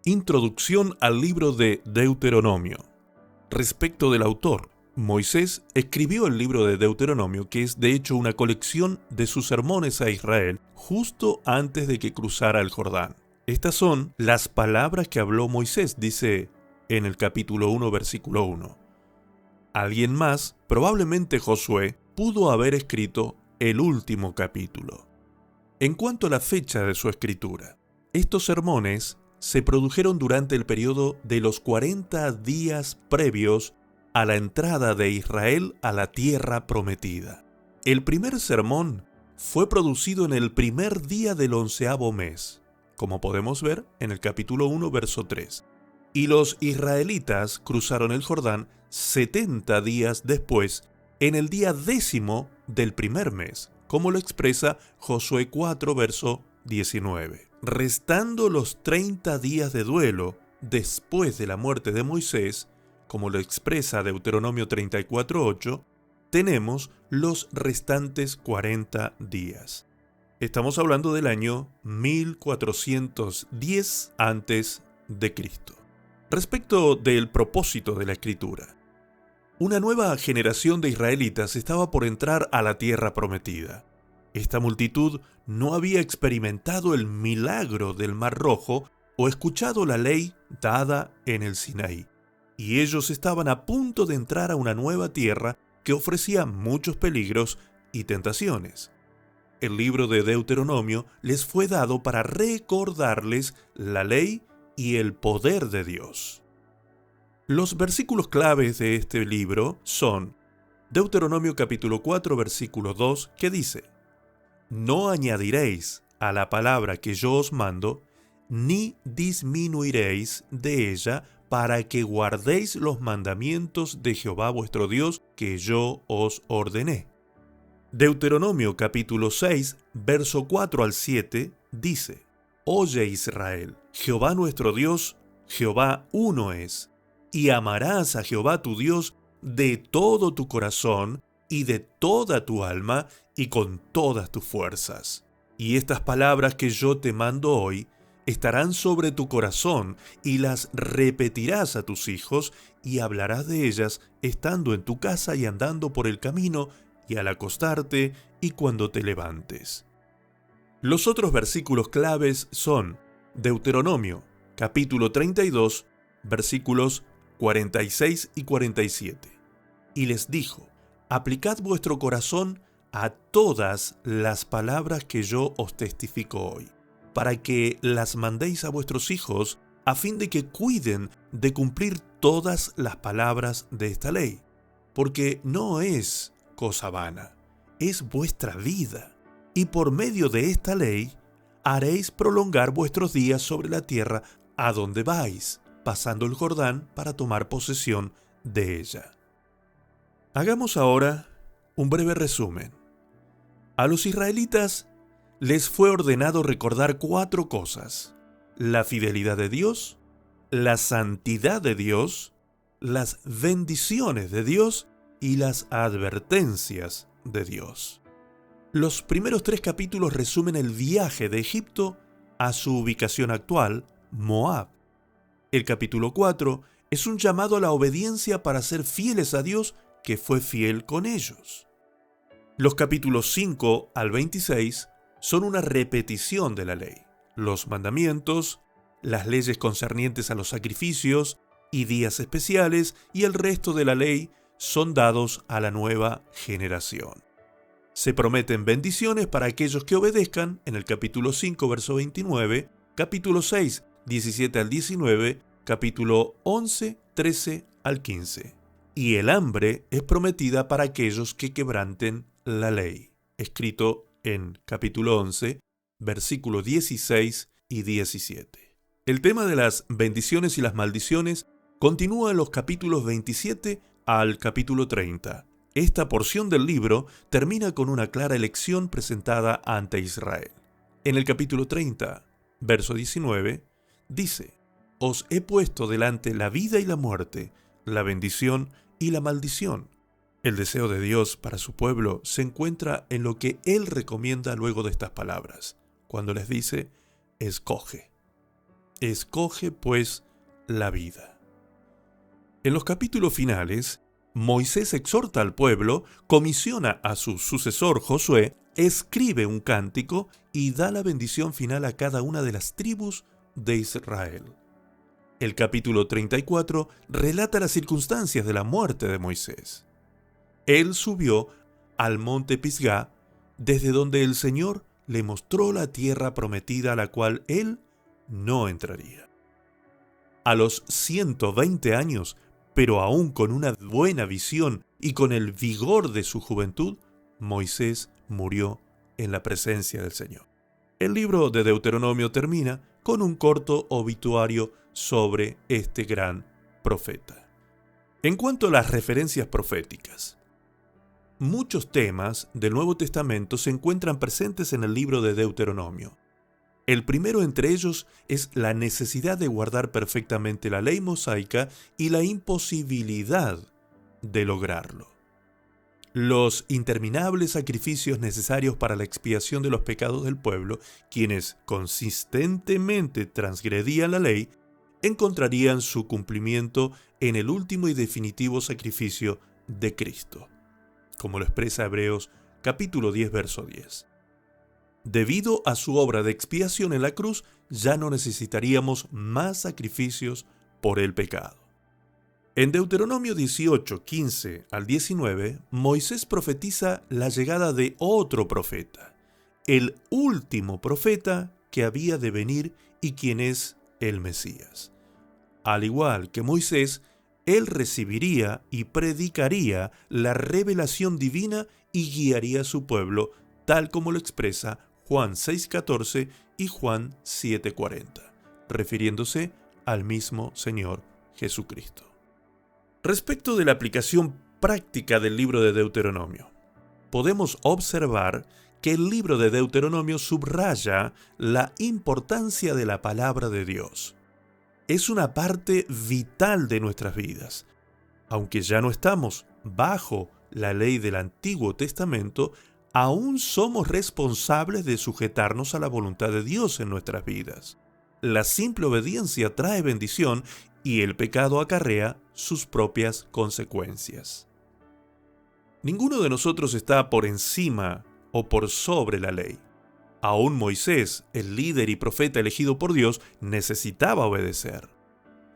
Introducción al libro de Deuteronomio. Respecto del autor, Moisés escribió el libro de Deuteronomio, que es de hecho una colección de sus sermones a Israel justo antes de que cruzara el Jordán. Estas son las palabras que habló Moisés, dice en el capítulo 1, versículo 1. Alguien más, probablemente Josué, pudo haber escrito el último capítulo. En cuanto a la fecha de su escritura, estos sermones se produjeron durante el periodo de los 40 días previos a la entrada de Israel a la tierra prometida. El primer sermón fue producido en el primer día del 11º mes, como podemos ver en el capítulo 1, verso 3. Y los israelitas cruzaron el Jordán 70 días después, en el día 10º del primer mes, como lo expresa Josué 4, verso 19. Restando los 30 días de duelo después de la muerte de Moisés, como lo expresa Deuteronomio 34:8, tenemos los restantes 40 días. Estamos hablando del año 1410 a.C. Respecto del propósito de la Escritura, una nueva generación de israelitas estaba por entrar a la tierra prometida. Esta multitud no había experimentado el milagro del Mar Rojo o escuchado la ley dada en el Sinaí, y ellos estaban a punto de entrar a una nueva tierra que ofrecía muchos peligros y tentaciones. El libro de Deuteronomio les fue dado para recordarles la ley y el poder de Dios. Los versículos claves de este libro son Deuteronomio capítulo 4, versículo 2, que dice: No añadiréis a la palabra que yo os mando, ni disminuiréis de ella, para que guardéis los mandamientos de Jehová vuestro Dios que yo os ordené. Deuteronomio capítulo 6, verso 4 al 7, dice: Oye Israel, Jehová nuestro Dios, Jehová uno es, y amarás a Jehová tu Dios de todo tu corazón y de toda tu alma y con todas tus fuerzas. Y estas palabras que yo te mando hoy estarán sobre tu corazón, y las repetirás a tus hijos, y hablarás de ellas estando en tu casa y andando por el camino, y al acostarte y cuando te levantes. Los otros versículos claves son Deuteronomio, capítulo 32, versículos 46 y 47. Y les dijo: Aplicad vuestro corazón a todas las palabras que yo os testifico hoy, para que las mandéis a vuestros hijos, a fin de que cuiden de cumplir todas las palabras de esta ley, porque no es cosa vana, es vuestra vida, y por medio de esta ley haréis prolongar vuestros días sobre la tierra a donde vais, pasando el Jordán para tomar posesión de ella. Hagamos ahora un breve resumen. A los israelitas les fue ordenado recordar 4 cosas: la fidelidad de Dios, la santidad de Dios, las bendiciones de Dios y las advertencias de Dios. Los primeros 3 capítulos resumen el viaje de Egipto a su ubicación actual, Moab. El capítulo 4 es un llamado a la obediencia para ser fieles a Dios, que fue fiel con ellos. Los capítulos 5 al 26 son una repetición de la ley, los mandamientos, las leyes concernientes a los sacrificios y días especiales, y el resto de la ley son dados a la nueva generación. Se prometen bendiciones para aquellos que obedezcan en el capítulo 5, verso 29, capítulo 6, 17 al 19, capítulo 11, 13 al 15. Y el hambre es prometida para aquellos que quebranten la ley, escrito en capítulo 11, versículos 16 y 17. El tema de las bendiciones y las maldiciones continúa en los capítulos 27 al capítulo 30. Esta porción del libro termina con una clara elección presentada ante Israel. En el capítulo 30, verso 19, dice: Os he puesto delante la vida y la muerte, la bendición y la maldición. El deseo de Dios para su pueblo se encuentra en lo que Él recomienda luego de estas palabras, cuando les dice: escoge. Escoge, pues, la vida. En los capítulos finales, Moisés exhorta al pueblo, comisiona a su sucesor Josué, escribe un cántico y da la bendición final a cada una de las tribus de Israel. El capítulo 34 relata las circunstancias de la muerte de Moisés. Él subió al monte Pisgá, desde donde el Señor le mostró la tierra prometida a la cual él no entraría. A los 120 años, pero aún con una buena visión y con el vigor de su juventud, Moisés murió en la presencia del Señor. El libro de Deuteronomio termina con un corto obituario sobre este gran profeta. En cuanto a las referencias proféticas, muchos temas del Nuevo Testamento se encuentran presentes en el libro de Deuteronomio. El primero entre ellos es la necesidad de guardar perfectamente la ley mosaica y la imposibilidad de lograrlo. Los interminables sacrificios necesarios para la expiación de los pecados del pueblo, quienes consistentemente transgredían la ley, encontrarían su cumplimiento en el último y definitivo sacrificio de Cristo, como lo expresa Hebreos capítulo 10, verso 10. Debido a su obra de expiación en la cruz, ya no necesitaríamos más sacrificios por el pecado. En Deuteronomio 18, 15 al 19, Moisés profetiza la llegada de otro profeta, el último profeta que había de venir y quien es el Mesías. Al igual que Moisés, él recibiría y predicaría la revelación divina y guiaría a su pueblo, tal como lo expresa Juan 6:14 y Juan 7:40, refiriéndose al mismo Señor Jesucristo. Respecto de la aplicación práctica del libro de Deuteronomio, podemos observar que el libro de Deuteronomio subraya la importancia de la palabra de Dios. Es una parte vital de nuestras vidas. Aunque ya no estamos bajo la ley del Antiguo Testamento, aún somos responsables de sujetarnos a la voluntad de Dios en nuestras vidas. La simple obediencia trae bendición y el pecado acarrea sus propias consecuencias. Ninguno de nosotros está por encima o por sobre la ley. Aún Moisés, el líder y profeta elegido por Dios, necesitaba obedecer.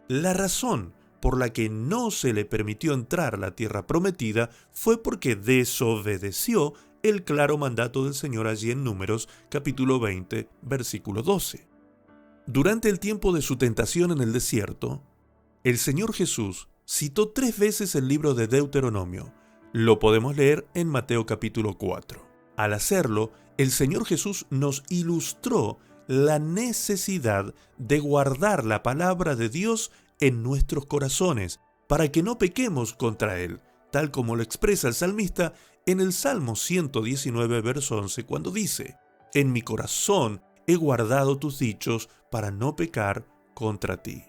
La razón por la que no se le permitió entrar a la tierra prometida fue porque desobedeció el claro mandato del Señor allí en Números capítulo 20, versículo 12. Durante el tiempo de su tentación en el desierto, el Señor Jesús citó 3 veces el libro de Deuteronomio. Lo podemos leer en Mateo capítulo 4. Al hacerlo, el Señor Jesús nos ilustró la necesidad de guardar la palabra de Dios en nuestros corazones, para que no pequemos contra Él, tal como lo expresa el salmista en el Salmo 119, verso 11, cuando dice: «En mi corazón he guardado tus dichos para no pecar contra ti».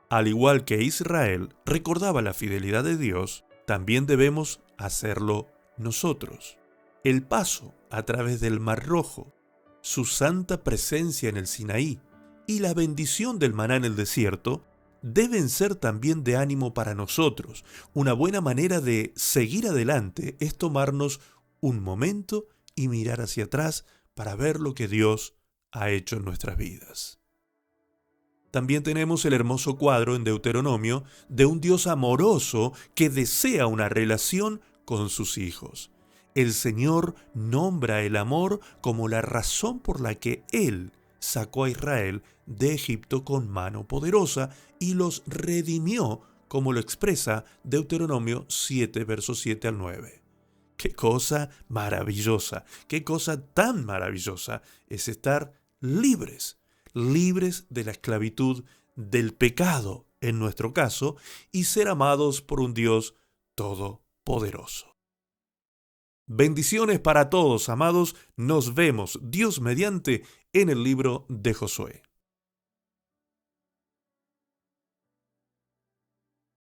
Al igual que Israel recordaba la fidelidad de Dios, también debemos hacerlo nosotros. El paso a través del Mar Rojo, su santa presencia en el Sinaí y la bendición del maná en el desierto deben ser también de ánimo para nosotros. Una buena manera de seguir adelante es tomarnos un momento y mirar hacia atrás para ver lo que Dios ha hecho en nuestras vidas. También tenemos el hermoso cuadro en Deuteronomio de un Dios amoroso que desea una relación con sus hijos. El Señor nombra el amor como la razón por la que Él sacó a Israel de Egipto con mano poderosa y los redimió, como lo expresa Deuteronomio 7, versos 7 al 9. ¡Qué cosa maravillosa! ¡Qué cosa tan maravillosa es estar libres de la esclavitud del pecado, en nuestro caso, y ser amados por un Dios todopoderoso! Bendiciones para todos, amados. Nos vemos, Dios mediante, en el libro de Josué.